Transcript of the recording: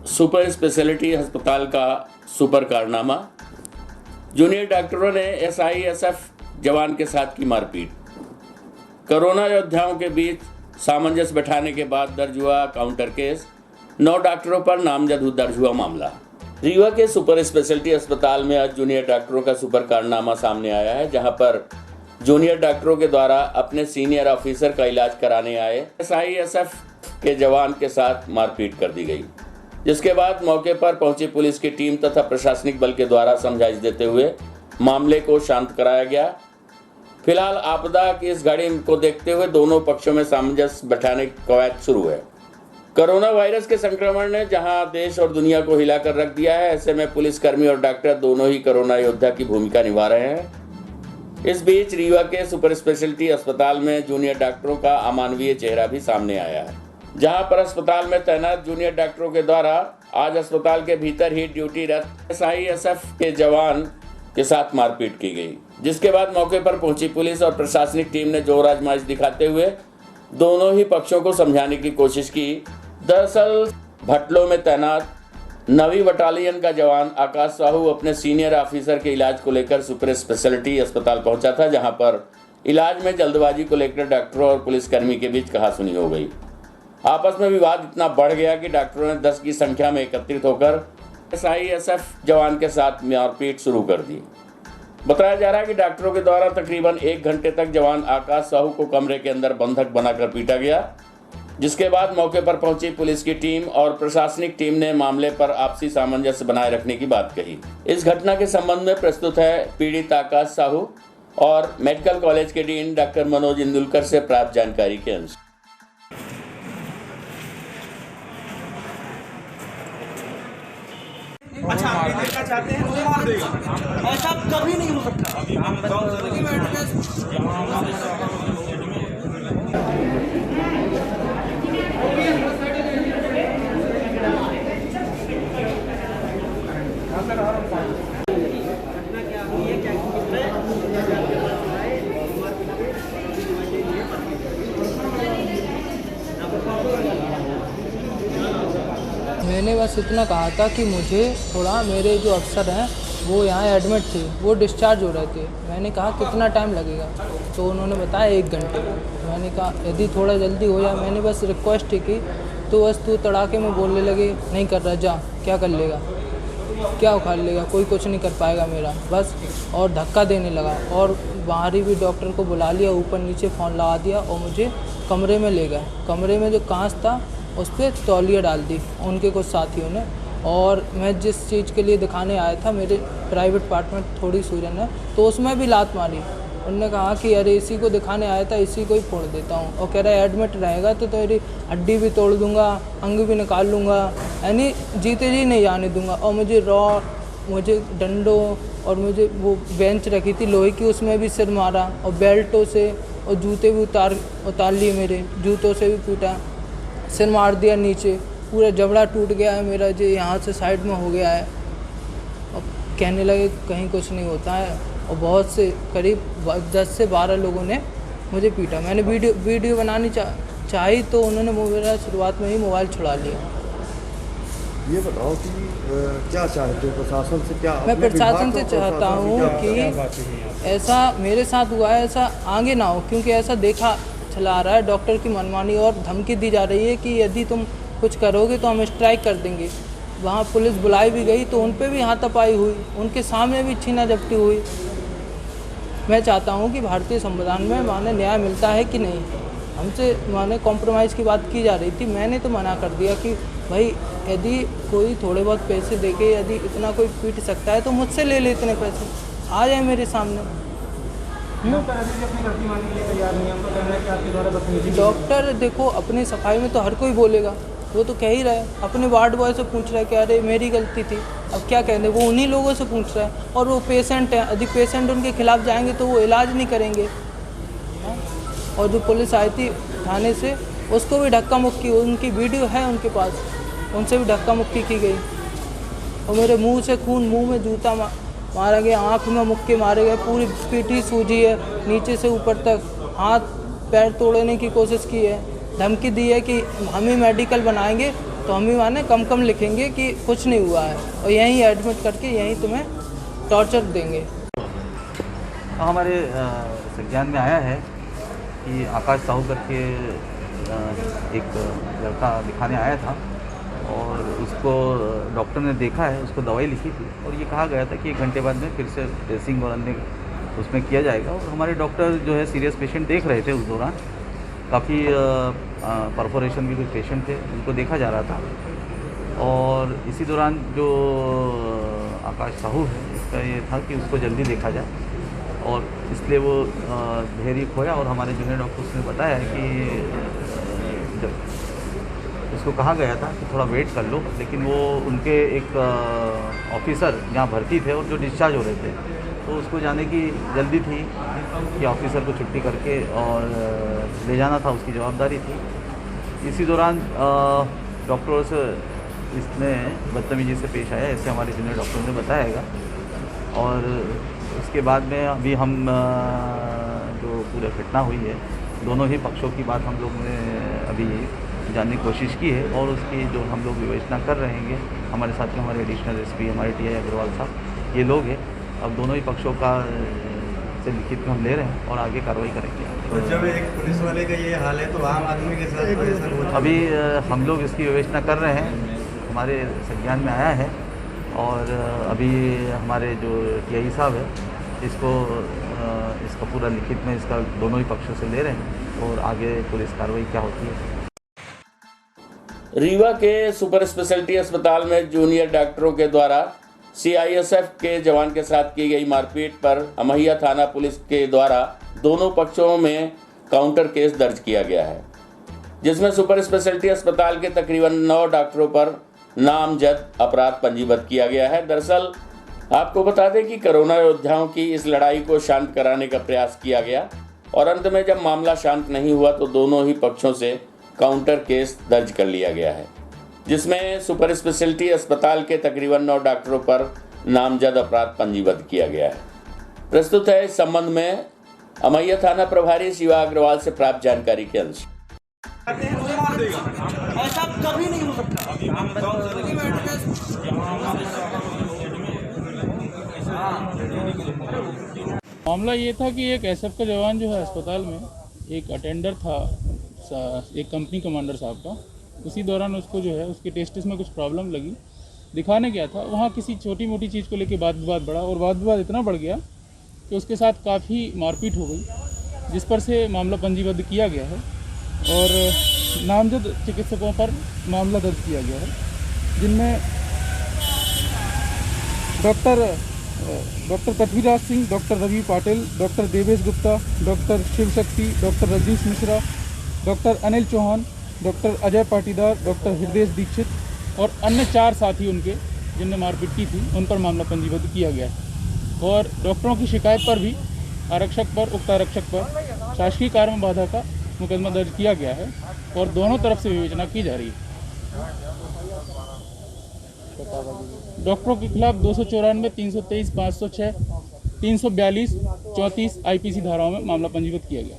Super speciality अस्पताल का super कारनामा। जूनियर डॉक्टरों ने SISF जवान के साथ की मारपीट। कोरोना योद्धाओं के बीच सामंजस्य बैठाने के बाद दर्ज हुआ काउंटर केस। 9 डॉक्टरों पर नामजद दर्ज हुआ मामला। रीवा के सुपर स्पेशलिटी अस्पताल में आज जूनियर डॉक्टरों का सुपर कारनामा सामने आया है, जहां पर जूनियर डॉक्टरों के द्वारा अपने सीनियर ऑफिसर का इलाज कराने आए SISF के जवान के साथ मारपीट कर दी गई, जिसके बाद मौके पर पहुंची पुलिस की टीम तथा प्रशासनिक बल के द्वारा समझाइश देते हुए मामले को शांत कराया गया। फिलहाल आपदा की इस घड़ी को देखते हुए दोनों पक्षों में सामंजस्य बैठाने की कवायद शुरू है। कोरोना वायरस के संक्रमण ने जहां देश और दुनिया को हिलाकर रख दिया है, ऐसे में पुलिसकर्मी और डॉक्टर दोनों ही कोरोना योद्धा की भूमिका निभा रहे हैं। इस बीच रीवा के सुपर स्पेशलिटी अस्पताल में जूनियर डॉक्टरों का अमानवीय चेहरा भी सामने आया है, जहां पर अस्पताल में तैनात जूनियर डॉक्टरों के द्वारा आज अस्पताल के भीतर ही ड्यूटीरत SISF के जवान के साथ मारपीट की गई, जिसके बाद मौके पर पहुंची पुलिस और प्रशासनिक टीम ने जोर आजमाइश दिखाते हुए दोनों ही पक्षों को समझाने की कोशिश की। दरअसल भटलों में तैनात 9वीं बटालियन का जवान आकाश साहू अपने सीनियर ऑफिसर के इलाज को लेकर सुपर स्पेशलिटी अस्पताल पहुंचा था, जहां पर इलाज में जल्दबाजी को लेकर डॉक्टरों और पुलिसकर्मी के बीच कहासुनी हो गई। आपस में विवाद इतना बढ़ गया कि डॉक्टरों ने 10 की संख्या में एकत्रित होकर SISF जवान के साथ मारपीट शुरू कर दी। बताया जा रहा है कि डॉक्टरों के द्वारा तकरीबन 1 घंटे तक जवान आकाश साहू को कमरे के अंदर बंधक बनाकर पीटा गया, जिसके बाद मौके पर पहुंची पुलिस की टीम और प्रशासनिक टीम ने मामले पर आपसी सामंजस्य बनाए रखने की बात कही। इस घटना के संबंध में प्रस्तुत है पीड़ित आकाश साहू और मेडिकल कॉलेज के डीन डॉक्टर मनोज इंदुलकर से प्राप्त जानकारी के अनुसार। अच्छा, आप देखना चाहते हैं तो मार देगा। ऐसा कभी नहीं हो सकता। मैंने बस इतना कहा था कि मुझे थोड़ा मेरे जो अफसर हैं वो यहाँ एडमिट थे, वो डिस्चार्ज हो रहे थे। मैंने कहा कितना टाइम लगेगा, तो उन्होंने बताया 1 घंटे। मैंने कहा यदि थोड़ा जल्दी हो जाए, मैंने बस रिक्वेस्ट की, तो बस तू तड़ाके में बोलने लगे नहीं कर रहा, जा क्या कर लेगा, क्या उखाड़ लेगा, कोई कुछ नहीं कर पाएगा मेरा, बस। और धक्का देने लगा और बाहरी भी डॉक्टर को बुला लिया, ऊपर नीचे फ़ोन लगा दिया और मुझे कमरे में ले गए। कमरे में जो कांच था उस पर तौलिया डाल दी उनके कुछ साथियों ने, और मैं जिस चीज़ के लिए दिखाने आया था, मेरे प्राइवेट पार्ट में थोड़ी सूजन है, तो उसमें भी लात मारी। उन्होंने कहा कि अरे इसी को दिखाने आया था, इसी को ही फोड़ देता हूँ, और कह रहा है एडमिट रहेगा तो तेरी हड्डी भी तोड़ दूँगा, अंग भी निकाल लूँगा, यानी जीते जी नहीं जाने दूँगा। और मुझे मुझे डंडों और मुझे वो बेंच रखी थी लोहे की, उसमें भी सिर मारा, और बेल्टों से और जूते भी उतार लिए, मेरे जूतों से भी पीटा, सिर मार दिया नीचे, पूरा जबड़ा टूट गया है मेरा, जो यहाँ से साइड में हो गया है। और कहने लगे कहीं कुछ नहीं होता है, और बहुत से करीब 10 से 12 लोगों ने मुझे पीटा। मैंने वीडियो बनानी चाही तो उन्होंने मेरा शुरुआत में ही मोबाइल छुड़ा लिया। ये बताओ कि क्या चाहते हो प्रशासन से? क्या मैं प्रशासन से चाहता हूँ कि ऐसा मेरे साथ हुआ है ऐसा आगे ना हो, क्योंकि ऐसा देखा चला रहा है, डॉक्टर की मनमानी और धमकी दी जा रही है कि यदि तुम कुछ करोगे तो हम स्ट्राइक कर देंगे। वहाँ पुलिस बुलाई भी गई तो उन पे भी हाथापाई हुई, उनके सामने भी छीना झपटी हुई। मैं चाहता हूँ कि भारतीय संविधान में माने न्याय मिलता है कि नहीं। हमसे माने कॉम्प्रोमाइज़ की बात की जा रही थी, मैंने तो मना कर दिया कि भाई यदि कोई थोड़े बहुत पैसे देके यदि इतना कोई पीट सकता है तो मुझसे ले ले, इतने पैसे आ जाए मेरे सामने। डॉक्टर देखो अपनी सफाई में तो हर कोई बोलेगा, वो तो कह ही रहा है, अपने वार्ड बॉय से पूछ रहा है कि अरे मेरी गलती थी, अब क्या कहते हैं, वो उन्हीं लोगों से पूछ रहा है। और वो पेशेंट हैं, यदि पेशेंट उनके खिलाफ जाएंगे तो वो इलाज नहीं करेंगे। और जो पुलिस आई थी थाने से, उसको भी धक्का मुक्की, उनकी वीडियो है उनके पास, उनसे भी धक्का मुक्की की गई। और मेरे मुंह से खून, मुंह में जूता मारा गया, आँख में मुक्के मारे गए, पूरी पीठी सूजी है नीचे से ऊपर तक, हाथ पैर तोड़ने की कोशिश की है, धमकी दी है कि हम ही मेडिकल बनाएंगे तो हम भी माने कम लिखेंगे कि कुछ नहीं हुआ है और यहीं एडमिट करके यहीं तुम्हें टॉर्चर देंगे। हमारे संज्ञान में आया है कि आकाश साहू करके एक लड़का दिखाने आया था और उसको डॉक्टर ने देखा है, उसको दवाई लिखी थी और ये कहा गया था कि 1 घंटे बाद में फिर से ड्रेसिंग और अन्य उसमें किया जाएगा। और हमारे डॉक्टर जो है सीरियस पेशेंट देख रहे थे उस दौरान, काफ़ी परफोरेशन भी कुछ पेशेंट थे उनको देखा जा रहा था। और इसी दौरान जो आकाश साहू है इसका ये था कि उसको जल्दी देखा जाए और इसलिए वो धैर्य खोया और हमारे जूनियर डॉक्टर्स ने बताया कि उसको कहा गया था कि थोड़ा वेट कर लो, लेकिन वो उनके एक ऑफिसर जहाँ भर्ती थे और जो डिस्चार्ज हो रहे थे तो उसको जाने की जल्दी थी कि ऑफिसर को छुट्टी करके और ले जाना था, उसकी जवाबदारी थी। इसी दौरान डॉक्टरों से इसने बदतमीजी से पेश आया, ऐसे हमारे जूनियर डॉक्टर ने बतायागा। और उसके बाद में अभी हम जो पूरी घटना हुई है दोनों ही पक्षों की बात हम लोग ने अभी जानने की कोशिश की है और उसकी जो हम लोग विवेचना कर रहे हैं। हमारे साथ में हमारे एडिशनल एसपी हमारे टीआई अग्रवाल साहब ये लोग हैं। अब दोनों ही पक्षों का से लिखित में हम ले रहे हैं और आगे कार्रवाई करेंगे। तो जब एक पुलिस वाले का ये हाल है तो आम आदमी के साथ तो ऐसा होता है। अभी हम लोग इसकी विवेचना कर रहे हैं, हमारे संज्ञान में आया है और अभी हमारे जो टीआई साहब है इसका पूरा लिखित में इसका दोनों ही पक्षों से ले रहे हैं और आगे पुलिस कार्रवाई क्या होती है। रीवा के सुपर स्पेशलिटी अस्पताल में जूनियर डॉक्टरों के द्वारा सीआईएसएफ के जवान के साथ की गई मारपीट पर अमैया थाना पुलिस के द्वारा दोनों पक्षों में काउंटर केस दर्ज किया गया है, जिसमें सुपर स्पेशलिटी अस्पताल के तकरीबन 9 डॉक्टरों पर नामजद अपराध पंजीबद्ध किया गया है। दरअसल आपको बता दें कि कोरोना योद्धाओं की इस लड़ाई को शांत कराने का प्रयास किया गया और अंत में जब मामला शांत नहीं हुआ तो दोनों ही पक्षों से काउंटर केस दर्ज कर लिया गया है, जिसमें सुपर स्पेशलिटी अस्पताल के तकरीबन 9 डॉक्टरों पर नामजद अपराध पंजीबद्ध किया गया है। प्रस्तुत है इस संबंध में अमैया थाना प्रभारी शिवा अग्रवाल से प्राप्त जानकारी के अनुसार। ऐसा कभी नहीं हो सकता। मामला ये था कि एक एसएफ का जवान जो है अस्पताल में एक अटेंडर था, एक कंपनी कमांडर साहब का। उसी दौरान उसको जो है उसके टेस्टिस में कुछ प्रॉब्लम लगी, दिखाने गया था। वहाँ किसी छोटी मोटी चीज़ को लेकर वाद विवाद बढ़ा और वाद विवाद इतना बढ़ गया कि उसके साथ काफ़ी मारपीट हो गई, जिस पर से मामला पंजीबद्ध किया गया है और नामजद चिकित्सकों पर मामला दर्ज किया गया है, जिनमें doctor Prithviraj Singh, doctor Ravi Patil, doctor Devesh Gupta, doctor Shiv Shakti, doctor Rajneesh Mishra, doctor Anil Chauhan, doctor Ajay Patidar, doctor Hriday Dikshit और अन्य 4 साथी उनके जिनने मारपीट की थी उन पर मामला पंजीबद्ध किया गया है। और डॉक्टरों की शिकायत पर भी उक्त आरक्षक पर शासकीय कार्य में बाधा का मुकदमा दर्ज किया गया है और दोनों तरफ से विवेचना की जा रही है। डॉक्टरों के खिलाफ 294, 323, 506, 342, 34 आईपीसी धाराओं में मामला पंजीबद्ध किया गया।